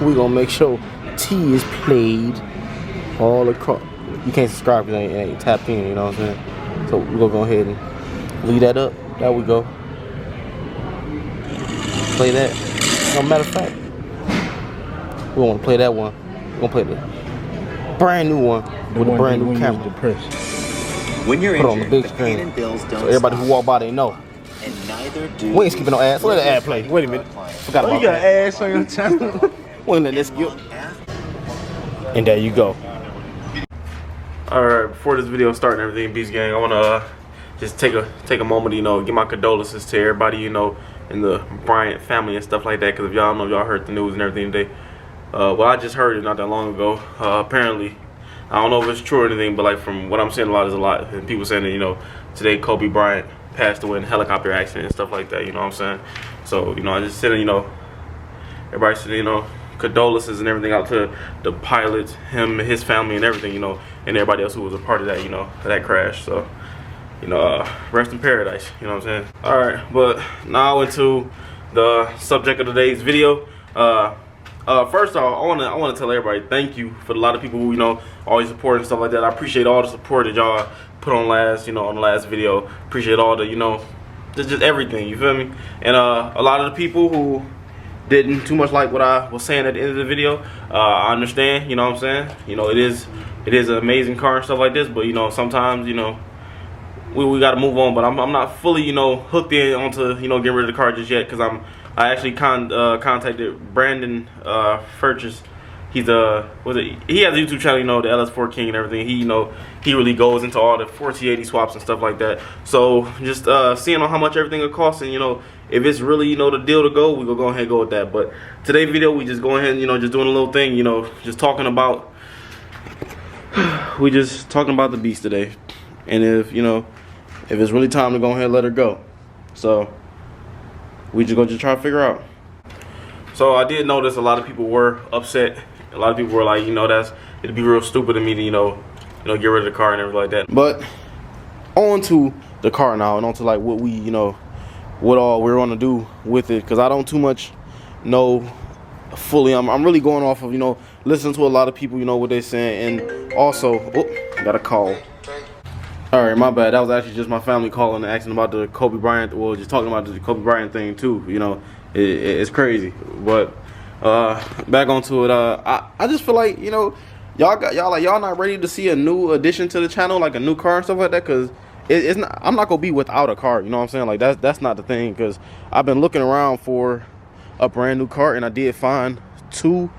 we gonna make sure T is played all across. You can't subscribe because it ain't tapped in, you know what I'm saying? So we're gonna go ahead and leave that up. There we go. Play that. No matter of fact, we want to play that one. We're gonna play the brand new one with a brand new camera. When you're Put it on the big screen, so everybody who walk by they know. And neither do we ain't skipping no ads. So let the ad play. Wait a minute. Forgot about you got ads on your channel. We ain't let this skip. And there you go. Alright, before this video starts and everything, Beast Gang, I wanna just take a moment, you know, give my condolences to everybody, you know, in the Bryant family and stuff like that. Because if y'all know, y'all heard the news and everything today. Well, I just heard it not that long ago. Apparently, I don't know if it's true or anything, but like from what I'm seeing, a lot, and people saying that, you know, today Kobe Bryant passed away in a helicopter accident and stuff like that. You know what I'm saying? So, you know, I just said, you know, everybody said, you know, condolences and everything out to the pilot, him, his family, and everything, you know, and everybody else who was a part of that, you know, that crash. So, you know, rest in paradise. You know what I'm saying? All right, but now into the subject of today's video. First off, I want to tell everybody thank you for a lot of people who, you know, always support and stuff like that. I appreciate all the support that y'all put on on the last video. Appreciate all the, you know, just everything. You feel me? And a lot of the people who didn't too much like what I was saying at the end of the video, I understand. You know what I'm saying? You know, it is an amazing car and stuff like this, but you know, sometimes, you know, we got to move on. But I'm not fully, you know, hooked in onto, you know, getting rid of the car just yet, because I actually contacted Brandon Furchess. He's he has a YouTube channel, you know, the LS4 King and everything. He, you know, he really goes into all the 4080 swaps and stuff like that. So just seeing on how much everything will cost, and you know, if it's really, you know, the deal to go, we go ahead and go with that. But today's video, we just go ahead and, you know, just doing a little thing, you know, just talking about the beast today. And if, you know, if it's really time to go ahead and let her go. So we just gonna try to figure out. So I did notice a lot of people were upset. A lot of people were like, you know, it'd be real stupid of me to, you know, get rid of the car and everything like that. But on to the car now, and on to like what we, you know, what all we're gonna do with it, because I don't too much know fully. I'm really going off of, you know, listening to a lot of people, you know, what they're saying. And also, got a call. All right, my bad. That was actually just my family calling and asking about the Kobe Bryant. Well, just talking about the Kobe Bryant thing too. You know, it's crazy. But back onto it. I just feel like, you know, y'all not ready to see a new addition to the channel, like a new car and stuff like that, because it's not. I'm not gonna be without a car. You know what I'm saying? Like that's not the thing, because I've been looking around for a brand new car, and I did find two.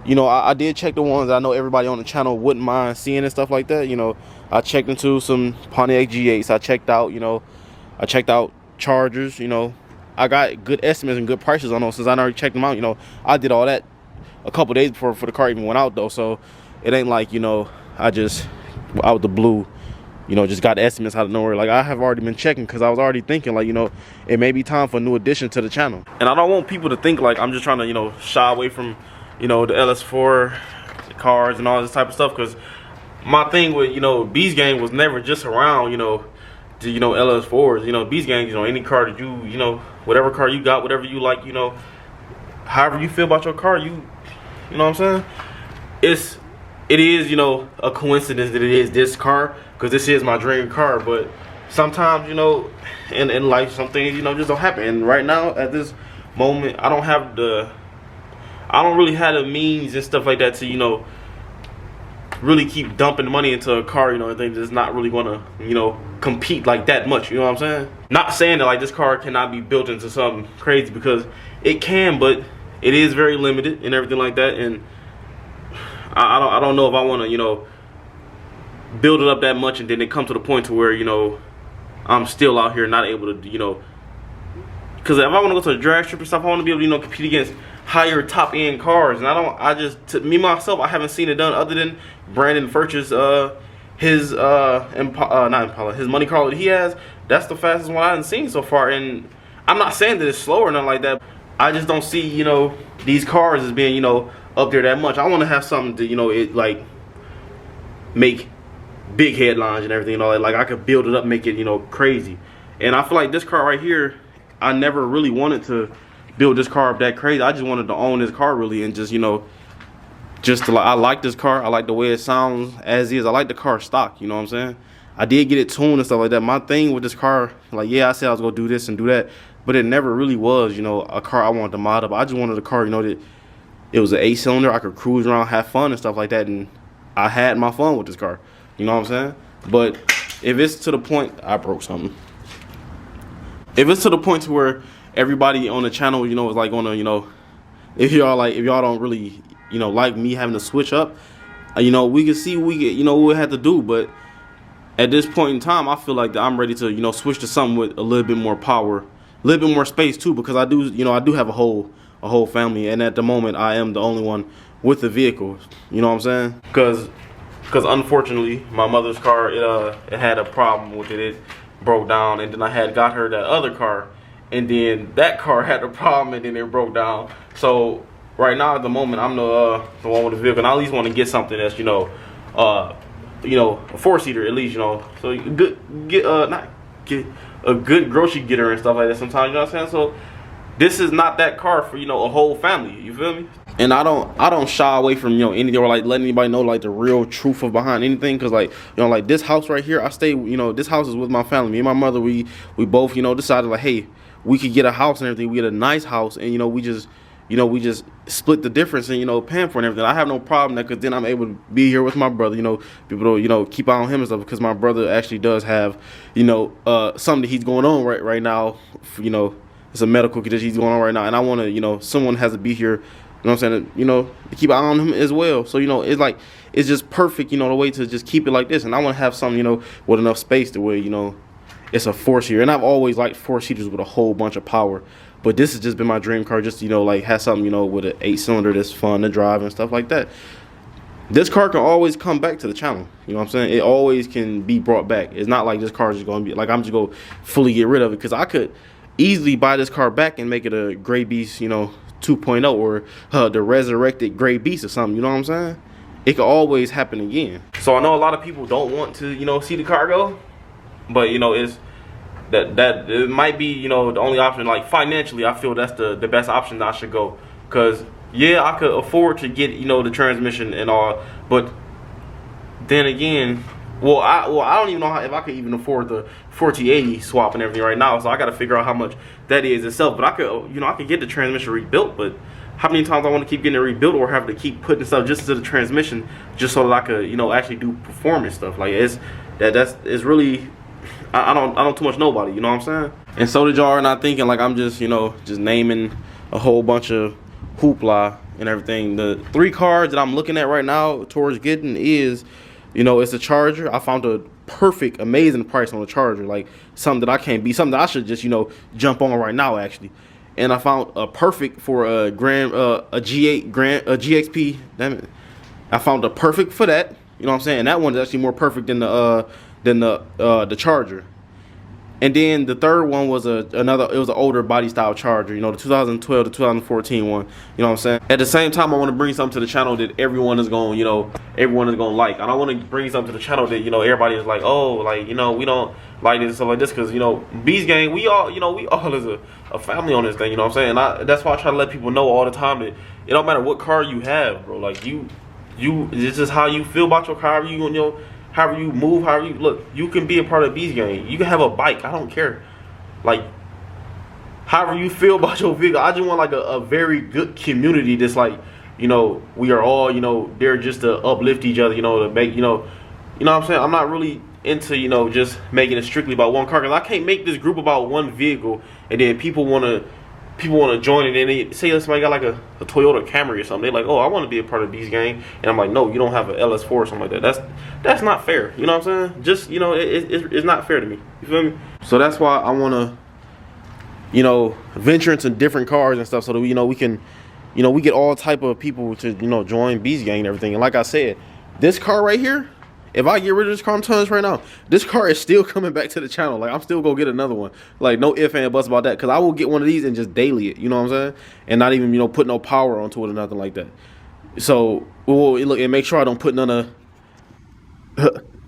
You know, I did check the ones that I know everybody on the channel wouldn't mind seeing and stuff like that. You know, I checked into some Pontiac G8s. I checked out, you know, Chargers. You know, I got good estimates and good prices on those since I already checked them out. You know, I did all that a couple days before the car even went out though. So it ain't like, you know, I just out the blue, you know, just got estimates out of nowhere. Like, I have already been checking, because I was already thinking, like, you know, it may be time for a new addition to the channel. And I don't want people to think like I'm just trying to, you know, shy away from, you know, the LS4 cars and all this type of stuff, because my thing with, you know, Beast Gang was never just around, you know, to, you know, LS4s. You know, Beast Gang, you know, any car that you know, whatever car you got, whatever you like, you know, however you feel about your car, you know what I'm saying? It is, you know, a coincidence that it is this car, because this is my dream car. But sometimes, you know, in life, some things, you know, just don't happen. And right now, at this moment, I don't really have the means and stuff like that to, you know, really keep dumping money into a car, you know, and things that's not really gonna, you know, compete like that much. You know what I'm saying? Not saying that like this car cannot be built into something crazy, because it can, but it is very limited and everything like that. And I don't know if I want to, you know, build it up that much and then it come to the point to where, you know, I'm still out here not able to, you know, because if I want to go to a drag strip and stuff, I want to be able to, you know, compete against higher top end cars. And me myself, I haven't seen it done other than Brandon Furchess, his his Monte Carlo that he has. That's the fastest one I haven't seen so far. And I'm not saying that it's slow or nothing like that. I just don't see, you know, these cars as being, you know, up there that much. I want to have something to, you know, it like make big headlines and everything, you know, like I could build it up, make it, you know, crazy. And I feel like this car right here, I never really wanted to build this car up that crazy. I just wanted to own this car really, and just, you know, just to, like, I like this car. I like the way it sounds as is. I like the car stock, you know what I'm saying? I did get it tuned and stuff like that. My thing with this car, like, yeah, I said I was gonna do this and do that, but it never really was, you know, a car I wanted to mod up. I just wanted a car, you know, that it was an 8-cylinder. I could cruise around, have fun and stuff like that, and I had my fun with this car. You know what I'm saying? But if it's to the point, I broke something. If it's to the point to where everybody on the channel, you know, is like gonna, you know, if y'all don't really, you know, like me having to switch up, you know, we can see you know, what we have to do. But at this point in time, I feel like that I'm ready to, you know, switch to something with a little bit more power, a little bit more space too, because I do, you know, I do have a whole family, and at the moment I am the only one with the vehicle. You know what I'm saying? Because unfortunately my mother's car, it had a problem with it. It broke down, and then I had got her that other car, and then that car had a problem, and then it broke down. So right now at the moment I'm the one with the vehicle, and I at least want to get something that's, you know, a 4-seater at least, you know, so you get a good grocery getter and stuff like that sometimes, you know what I'm saying? So this is not that car for, you know, a whole family, you feel me? And I don't shy away from, you know, anything, or like letting anybody know like the real truth of behind anything, because, like, you know, like this house right here, I stay, you know, this house is with my family. Me and my mother, we both, you know, decided like, hey, we could get a house and everything. We get a nice house, and, you know, we just split the difference and, you know, paying for and everything. I have no problem that, because then I'm able to be here with my brother, you know, people to, you know, keep eye on him and stuff, because my brother actually does have, you know, something that he's going on right now, you know, it's a medical condition he's going on right now, and I want to, you know, someone has to be here, you know what I'm saying, you know, to keep an eye on him as well. So, you know, it's like, it's just perfect, you know, the way to just keep it like this. And I want to have something, you know, with enough space to where, you know, it's a 4-seater. And I've always liked 4-seaters with a whole bunch of power. But this has just been my dream car, just, you know, like, have something, you know, with an 8-cylinder that's fun to drive and stuff like that. This car can always come back to the channel. You know what I'm saying? It always can be brought back. It's not like this car is just going to be, like, I'm just going to fully get rid of it. Because I could easily buy this car back and make it a Gray Beast, you know, 2.0, or the resurrected Gray Beast or something. You know what I'm saying? It could always happen again. So I know a lot of people don't want to, you know, see the car go, but, you know, it's that it might be, you know, the only option. Like, financially, I feel that's the best option that I should go, because yeah, I could afford to get, you know, the transmission and all, but then again, well, I don't even know if I could even afford the 4080 swap and everything right now. So I got to figure out how much that is itself. But I could, you know, I could get the transmission rebuilt. But how many times I want to keep getting it rebuilt, or have to keep putting stuff just to the transmission, just so that I could, you know, actually do performance stuff. Like, it's really, I don't too much nobody. You know what I'm saying? And so did y'all are not thinking like I'm just, you know, just naming a whole bunch of hoopla and everything. The 3 cars that I'm looking at right now towards getting is, you know, it's a Charger. I found a perfect, amazing price on a Charger, like something that I can't beat, something that I should just, you know, jump on right now actually. And I found a perfect for a G8 GXP. Damn it, I found a perfect for that. You know what I'm saying? And that one is actually more perfect than the Charger. And then the third one was it was an older body style Charger, you know, the 2012 to 2014 one, you know what I'm saying? At the same time, I want to bring something to the channel that everyone is going, you know, everyone is going to like. I don't want to bring something to the channel that, you know, everybody is like, oh, like, you know, we don't like this and stuff like this, because, you know, Beast Gang, we all is a family on this thing, you know what I'm saying? And that's why I try to let people know all the time that it don't matter what car you have, bro. Like, it's just how you feel about your car, however you move, however you look, you can be a part of Beast Gang. You can have a bike, I don't care. Like, however you feel about your vehicle, I just want like a very good community that's like, you know, we are all, you know, there just to uplift each other, you know, to make, you know what I'm saying? I'm not really into, you know, just making it strictly about one car, because I can't make this group about one vehicle and then people want to join it, and they say somebody got like a Toyota Camry or something. They're like, oh, I want to be a part of Beast Gang, and I'm like, no, you don't have an LS4 or something like that. That's not fair. You know what I'm saying? Just, you know, it's not fair to me. You feel me? So that's why I want to, you know, venture into different cars and stuff, so that we, you know, we can, you know, we get all type of people to, you know, join Beast Gang and everything. And like I said, this car right here, if I get rid of this car, I'm telling you right now, this car is still coming back to the channel. Like, I'm still gonna get another one. Like, no ifs and buts about that, because I will get one of these and just daily it, you know what I'm saying? And not even, you know, put no power onto it or nothing like that. So, look, and make sure I don't put none of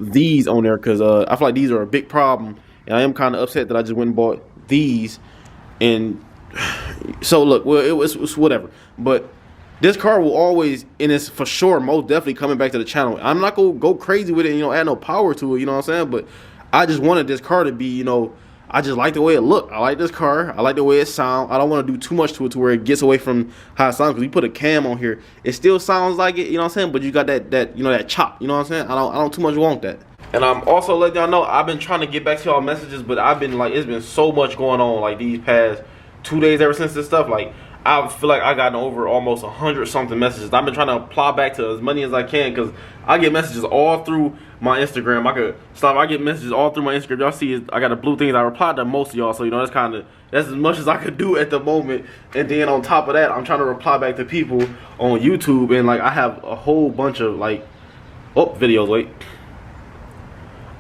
these on there, because I feel like these are a big problem, and I am kind of upset that I just went and bought these, and So look, well, it was whatever. But this car will always, and it's for sure, most definitely coming back to the channel. I'm not gonna go crazy with it, you know, add no power to it, you know what I'm saying? But I just wanted this car to be, you know, I just like the way it looked. I like this car. I like the way it sounds. I don't want to do too much to it to where it gets away from how it sounds. Because you put a cam on here, it still sounds like it, you know what I'm saying? But you got that you know, that chop, you know what I'm saying? I don't too much want that. And I'm also letting y'all know, I've been trying to get back to y'all messages, but I've been like, it's been so much going on like these past 2 days ever since this stuff. Like, I feel like I gotten over almost 100 something messages. I've been trying to apply back to as many as I can because I get messages all through my Instagram. I get messages all through my Instagram. Y'all see, I got the blue things. I replied to most of y'all, so you know that's as much as I could do at the moment. And then on top of that, I'm trying to reply back to people on YouTube, and like I have a whole bunch of like, videos. Wait,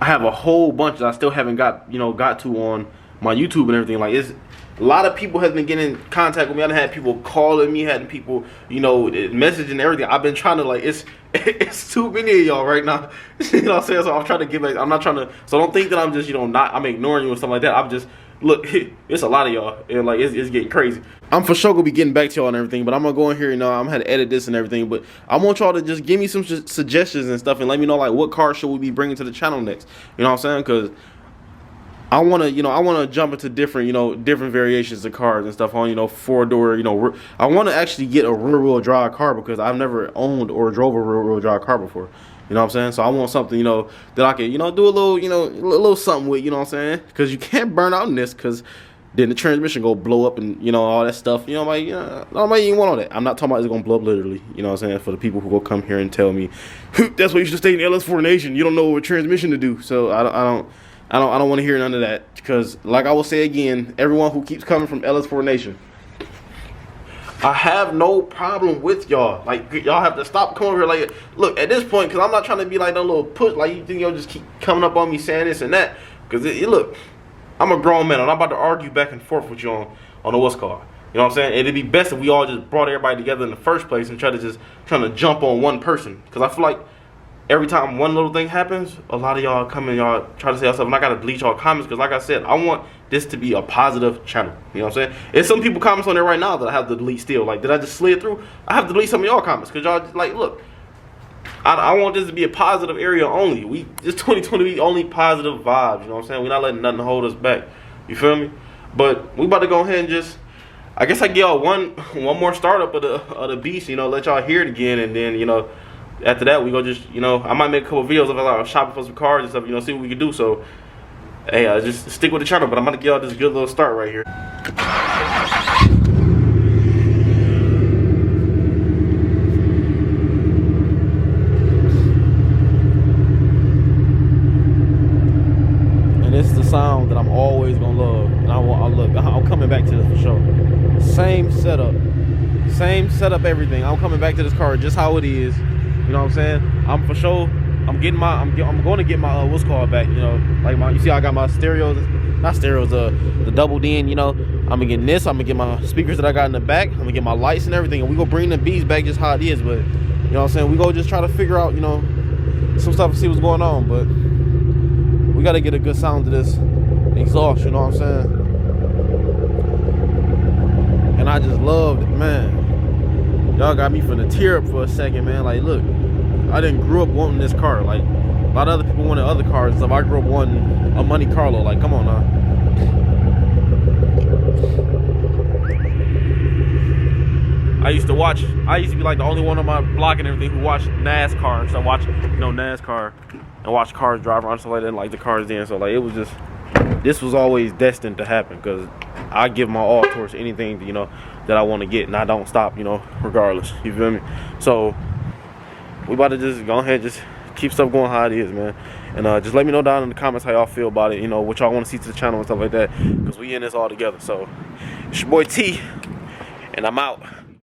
I have a whole bunch that I still haven't got to on my YouTube and everything. Like, it's a lot of people has been getting in contact with me. I done had people calling me, had people, you know, messaging and everything. I've been trying to, like, it's too many of y'all right now. You know what I'm saying? So I'm trying to get back. I'm not trying to, so don't think that I'm just, you know, I'm ignoring you or something like that. I'm just, look, it's a lot of y'all, and like it's getting crazy. I'm for sure gonna be getting back to y'all and everything, but I'm gonna go in here, you know, I'm gonna have to edit this and everything, but I want y'all to just give me some suggestions and stuff and let me know like what car should we be bringing to the channel next. You know what I'm saying? Because I want to jump into different variations of cars and stuff on, you know, 4-door, you know, I want to actually get a rear-wheel drive car because I've never owned or drove a rear-wheel drive car before. You know what I'm saying? So I want something, you know, that I can, you know, do a little, you know, a little something with, you know what I'm saying? Because you can't burn out in this because then the transmission go blow up and, you know, all that stuff. You know, like, nobody even want all that. I'm not talking about it's going to blow up literally. You know what I'm saying? For the people who go come here and tell me, that's why you should stay in LS4 Nation. You don't know what transmission to do. So I don't want to hear none of that. Because like I will say again, everyone who keeps coming from LS4 Nation, I have no problem with y'all. Like, y'all have to stop coming over here. Like, look, at this point, because I'm not trying to be like that little push. Like, you think y'all just keep coming up on me saying this and that. Because, look, I'm a grown man. I'm not about to argue back and forth with you on the what's called. You know what I'm saying? It'd be best if we all just brought everybody together in the first place and trying to jump on one person. Because I feel like every time one little thing happens, a lot of y'all come and y'all try to say stuff, and I gotta delete y'all comments because, like I said, I want this to be a positive channel. You know what I'm saying? There's some people comments on there right now that I have to delete still. Like, did I just slid through? I have to delete some of y'all comments because y'all just, like, look, I want this to be a positive area only. This 2020 we only positive vibes. You know what I'm saying? We're not letting nothing hold us back. You feel me? But we about to go ahead and just, I guess I give y'all one more startup of the beast. You know, let y'all hear it again, and then, you know, after that, we go just, you know, I might make a couple videos of like shopping for some cars and stuff, you know, see what we can do. So, hey, just stick with the channel. But I'm gonna give y'all this good little start right here. And this is the sound that I'm always gonna love. And I'm coming back to this for sure. Same setup, everything. I'm coming back to this car just how it is. You know what I'm saying? I'm for sure. I'm going to get my what's called back. You know, like you see, I got my stereos, not stereos, the double D. You know, I'm gonna get this. I'm gonna get my speakers that I got in the back. I'm gonna get my lights and everything, and we gonna bring the beats back just how it is. But you know what I'm saying? We go just try to figure out, you know, some stuff and see what's going on. But we gotta get a good sound to this exhaust. You know what I'm saying? And I just loved it, man. Y'all got me finna tear up for a second, man. Like, look, I didn't grow up wanting this car. Like, a lot of other people wanted other cars and stuff. I grew up wanting a Monte Carlo. Like, come on now. I used to be like the only one on my block and everything who watched NASCAR and stuff. Watch, you know, NASCAR and watch cars drive around and stuff like that, and like the cars then. So like, it was just, this was always destined to happen because I give my all towards anything, you know, that I want to get, and I don't stop, you know, regardless. You feel me? So we about to just go ahead, just keep stuff going how it is, man. And just let me know down in the comments how y'all feel about it, you know, what y'all want to see to the channel and stuff like that, because we in this all together. So it's your boy T, and I'm out.